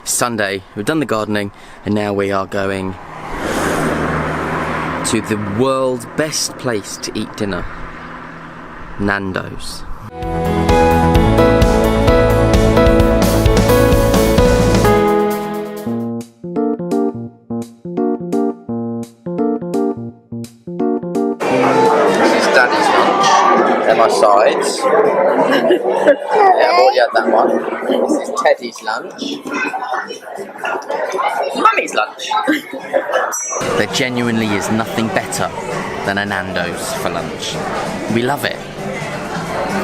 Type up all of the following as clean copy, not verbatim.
Sunday, we've done the gardening, and now we are going to the world's best place to eat dinner, Nando's. Daddy's lunch. They're my sides. Yeah, I've already had that one. This is Teddy's lunch. Mummy's lunch. There genuinely is nothing better than a Nando's for lunch. We love it.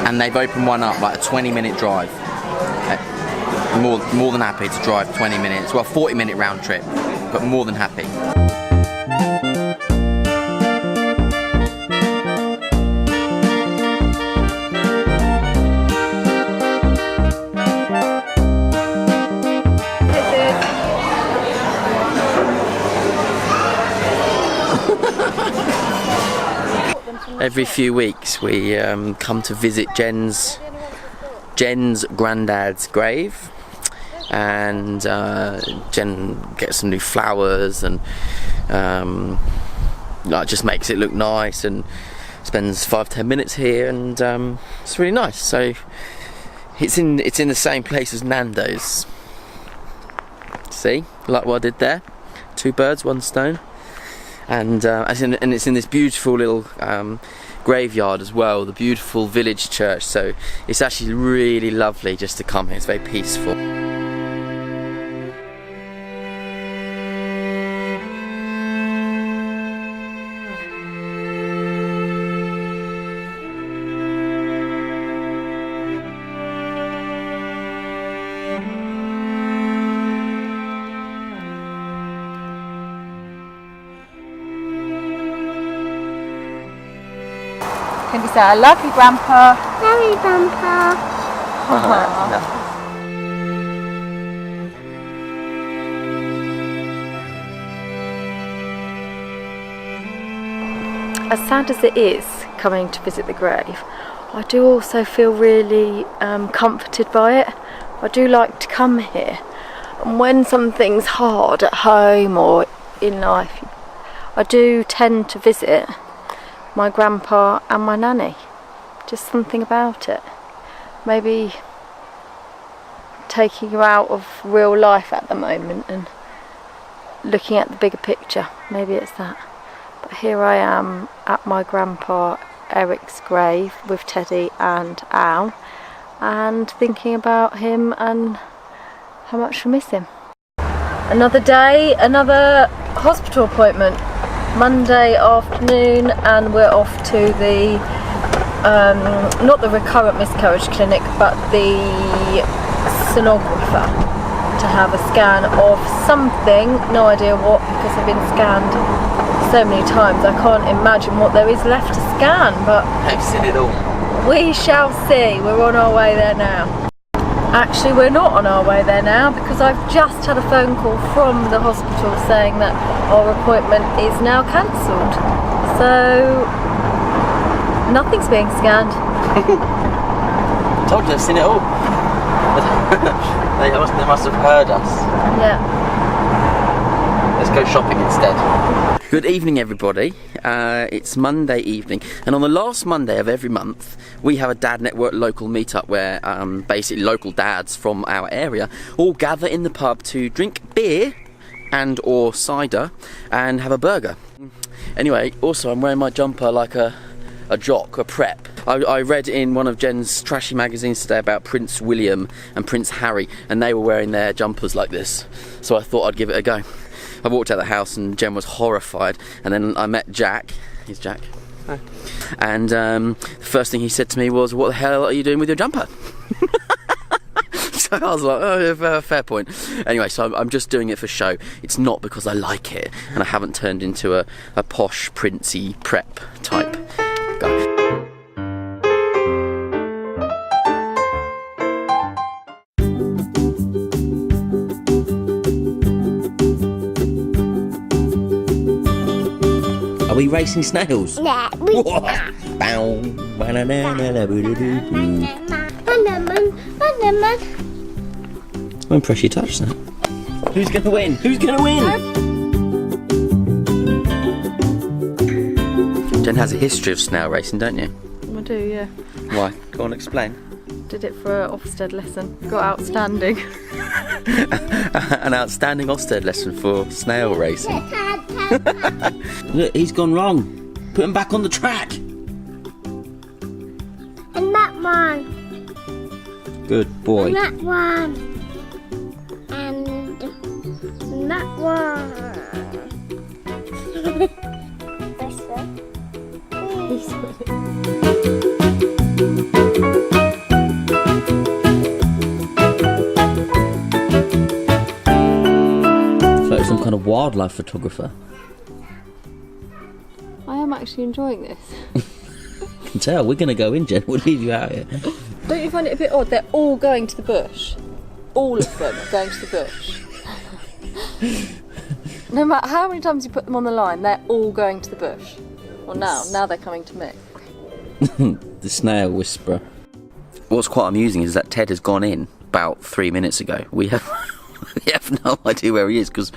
And they've opened one up, like a 20-minute drive. More than happy to drive 20 minutes. Well, 40-minute round trip, but more than happy. Every few weeks we come to visit Jen's granddad's grave, and Jen gets some new flowers and just makes it look nice, and spends 5-10 minutes here, and it's really nice. So it's in the same place as Nando's. See, like what I did there, 2 birds, 1 stone. And it's in this beautiful little graveyard as well, the beautiful village church, so it's actually really lovely just to come here. It's very peaceful. Can you say, I love you, Grandpa? Love you, Grandpa. As sad as it is coming to visit the grave, I do also feel really comforted by it. I do like to come here, and when something's hard at home or in life, I do tend to visit my grandpa and my nanny. Just something about it. Maybe taking you out of real life at the moment and looking at the bigger picture. Maybe it's that. But here I am at my grandpa Eric's grave with Teddy and Al, and thinking about him and how much I miss him. Another day, another hospital appointment. Monday afternoon, and we're off to the not the recurrent miscarriage clinic, but the sonographer to have a scan of something, no idea what, because I've been scanned so many times I can't imagine what there is left to scan, but I've seen it all. We shall see. We're on our way there now. Actually, we're not on our way there now, because I've just had a phone call from the hospital saying that our appointment is now cancelled. So, nothing's being scanned. Told you, I've seen it all. they must have heard us. Yeah. Let's go shopping instead. Good evening, everybody. It's Monday evening, and on the last Monday of every month we have a Dad Network local meetup where basically local dads from our area all gather in the pub to drink beer and or cider and have a burger. Anyway, also I'm wearing my jumper like a jock, a prep. I read in one of Jen's trashy magazines today about Prince William and Prince Harry, and they were wearing their jumpers like this, so I thought I'd give it a go. I walked out of the house and Jen was horrified, and then I met Jack. He's Jack. Hi. And the first thing he said to me was, "What the hell are you doing with your jumper?" So I was like, oh, fair point. Anyway, so I'm just doing it for show. It's not because I like it, and I haven't turned into a posh, princey prep type guy. Are we racing snails? Yeah. When press you touch that? Who's going to win? Who's going to win? Jen has a history of snail racing, don't you? I do, yeah. Why? Go on, explain. Did it for an Ofsted lesson. Got outstanding. An outstanding Ofsted lesson for snail racing. Look, he's gone wrong. Put him back on the track. And that one. Good boy. And that one. And that one. This one. Like some kind of wildlife photographer. I am actually enjoying this. I can tell. We're going to go in, Jen. We'll leave you out here. Don't you find it a bit odd? They're all going to the bush. All of them are going to the bush. No matter how many times you put them on the line, they're all going to the bush. Well, now they're coming to me. The snail whisperer. What's quite amusing is that Ted has gone in about 3 minutes ago. We have no idea where he is because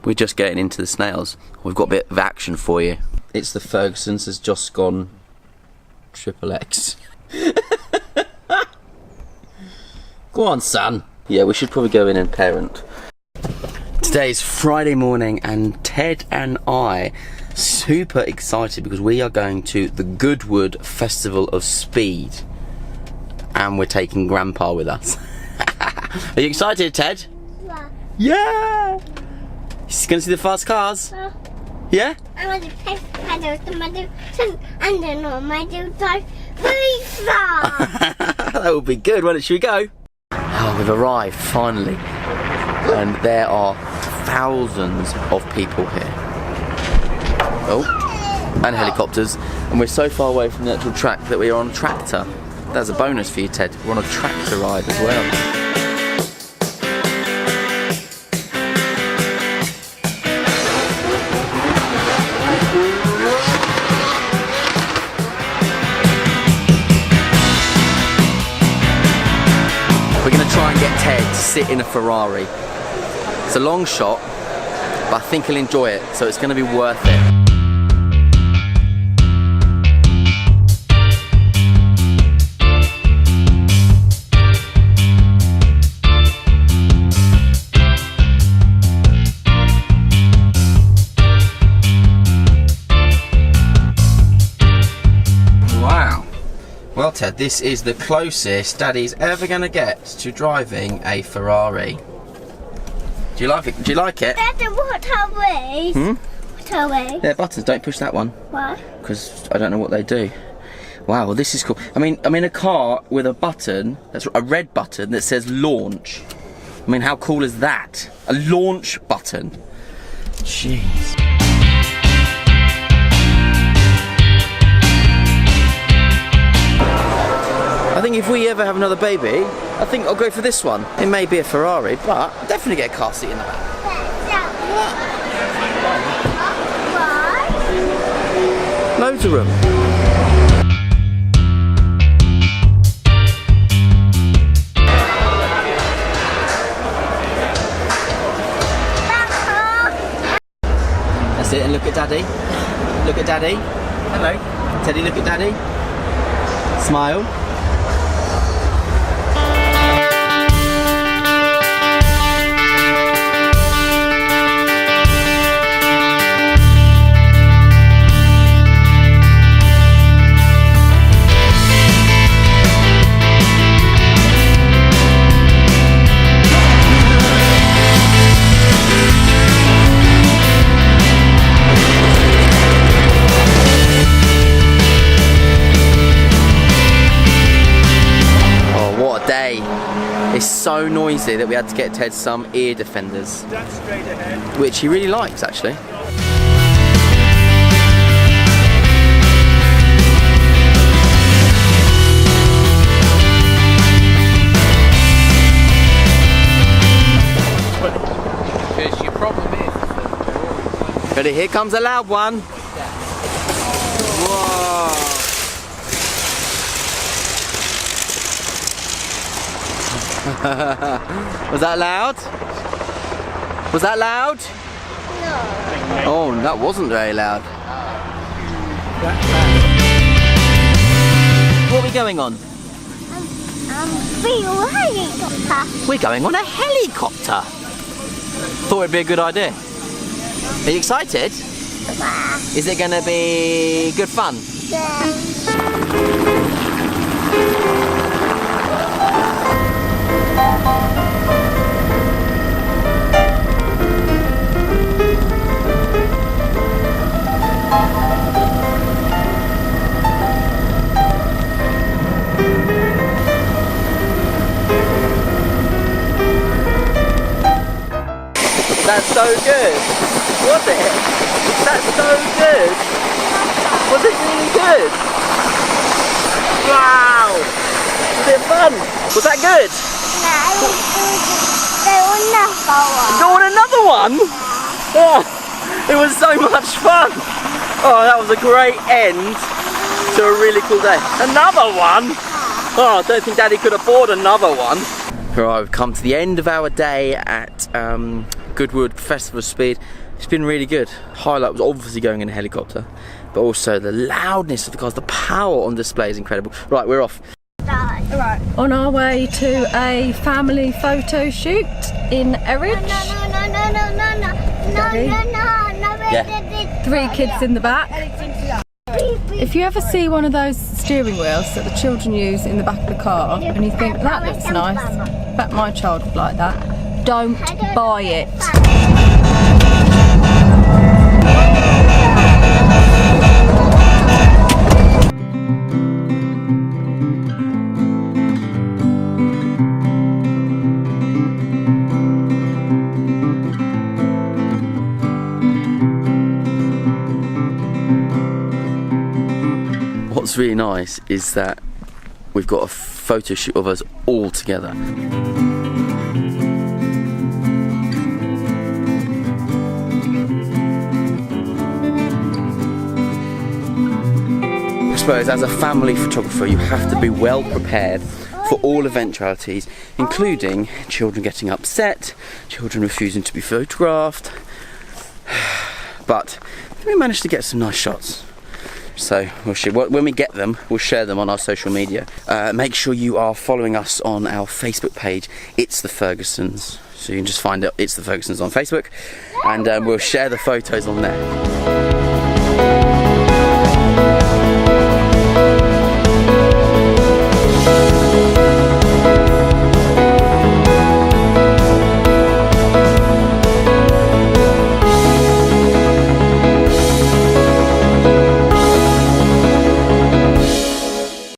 we're just getting into the snails. We've got a bit of action for you. It's the Fergusons has just gone triple X. Go on, son. Yeah, we should probably go in and parent. Today's Friday morning and Ted and I super excited because we are going to the Goodwood Festival of Speed and we're taking Grandpa with us. Are you excited, Ted? Yeah. Yeah! He's going to see the fast cars? Yeah? I want to press pedals and then I do drive really fast. That would be good, won't it? Should we go? Oh, we've arrived, finally. And there are thousands of people here. Oh, and helicopters. And we're so far away from the actual track that we are on a tractor. That's a bonus for you, Ted. We're on a tractor ride as well. We're going to try and get Ted to sit in a Ferrari. It's a long shot, but I think he'll enjoy it, so it's going to be worth it. Wow. Well, Ted, this is the closest Daddy's ever going to get to driving a Ferrari. Do you like it? Do you like it? Daddy, what are we? What are we? They're buttons. Don't push that one. Why? Because I don't know what they do. Wow, well, this is cool. I mean, I'm in a car with a button, that's a red button that says launch. I mean, how cool is that? A launch button. Jeez. I think if we ever have another baby, I think I'll go for this one. It may be a Ferrari, but I'll definitely get a car seat in the back. Why? Loads of room. That's it, and look at Daddy. Look at Daddy. Hello. Teddy, look at Daddy. Smile. It's so noisy that we had to get Ted some ear defenders. That's straight ahead. Which he really likes, actually. Because your problem is that Ready, here comes a loud one. Whoa. Was that loud? Was that loud? No. Oh, that wasn't very loud. What are we going on? Real helicopter. We're going on a helicopter. Thought it'd be a good idea. Are you excited? Is it going to be good fun? That's so good. Was it? That's so good. Was it really good? Wow. Was it fun? Was that good? No, Go on another one? Yeah. It was so much fun. Oh, that was a great end to a really cool day. Another one? Oh, I don't think Daddy could afford another one. Right, we've come to the end of our day at Goodwood Festival of Speed. It's been really good. Highlight was obviously going in a helicopter, but also the loudness of the cars, the power on display is incredible. Right, we're off. Right, on our way to a family photo shoot in Erridge. Yeah. 3 kids in the back. If you ever see one of those steering wheels that the children use in the back of the car and you think that looks nice, I bet my child would like that, don't buy it. What's really nice is that we've got a photo shoot of us all together. I suppose as a family photographer you have to be well prepared for all eventualities, including children getting upset, children refusing to be photographed, but we managed to get some nice shots. So when we get them, we'll share them on our social media. Make sure you are following us on our Facebook page, It's the Fergusons. So you can just find out It's the Fergusons on Facebook, and we'll share the photos on there.